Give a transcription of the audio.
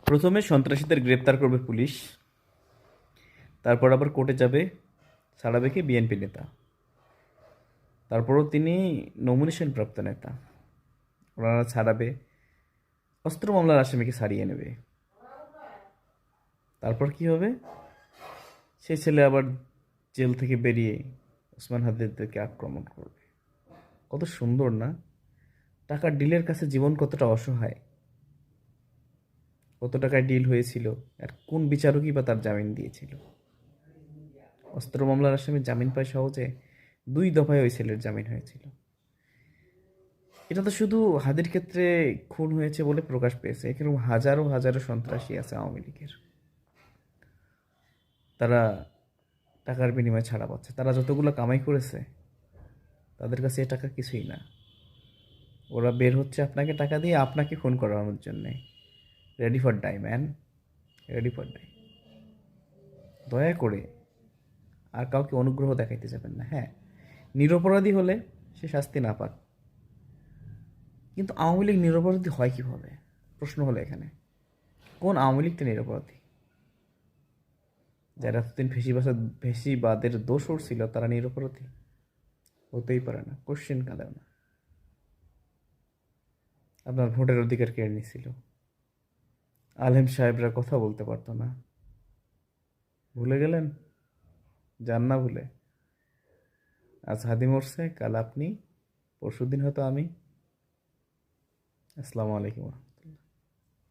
প্রথমে সন্ত্রাসীদের গ্রেপ্তার করবে পুলিশ, তারপর আবার কোর্টে যাবে, ছাড়াবে কি বিএনপি নেতা। তারপরও তিনি নমিনেশন প্রাপ্ত নেতা, ওনারা ছাড়াবে, অস্ত্র মামলার আসামিকে ছাড়িয়ে নেবে। তারপর কি হবে? সেই ছেলে আবার জেল থেকে বেরিয়ে ওসমান হাদিদেরকে আক্রমণ করবে। কত সুন্দর না? টাকার ডিলের কাছে জীবন কতটা অসহায়। কত টাকায় ডিল হয়েছিল, আর কোন বিচারকই বা তার জামিন দিয়েছিল? অস্ত্র মামলার আসামি জামিন পায় সহজে? 2 দফায় ওই ছেলের জামিন হয়েছিল। এটা তো শুধু হাদির ক্ষেত্রে খুন হয়েছে বলে প্রকাশ পেয়েছে, এরকম হাজারো হাজারো সন্ত্রাসী আছে আওয়ামী লীগের। তারা টাকার বিনিময়ে ছাড়া পাচ্ছে। তারা যতগুলো কামাই করেছে, তাদের কাছে এ টাকা কিছুই না। ওরা বের হচ্ছে আপনাকে টাকা দিয়ে আপনাকে খুন করানোর জন্যে। Ready for die man, ready for die. দয়া করে আর কাউকে অনুগ্রহ দেখাইতে যাবেন না। হ্যাঁ, নিরপরাধী হলে সে শাস্তি না পাক, কিন্তু আওয়ামী লীগ নিরপরাধী হয় কিভাবে? প্রশ্ন হলো এখানে, কোন আওয়ামী লীগটা নিরপরাধী? যারা এতদিন ফেসিবাদের দোষর ছিল তারা নিরপরাধী? হতেই পারে না, কোশ্চেন কাঁদেও না। আপনার ভোটের অধিকার কেড়ে নিছিল, আলেম সাহেবরা কথা বলতে পারতো না, ভুলে গেলেন? যান না ভুলে। আজ হাদি মরছে, কাল আপনি, পরশুদিন হয়তো আমি। আসসালামু আলাইকুম।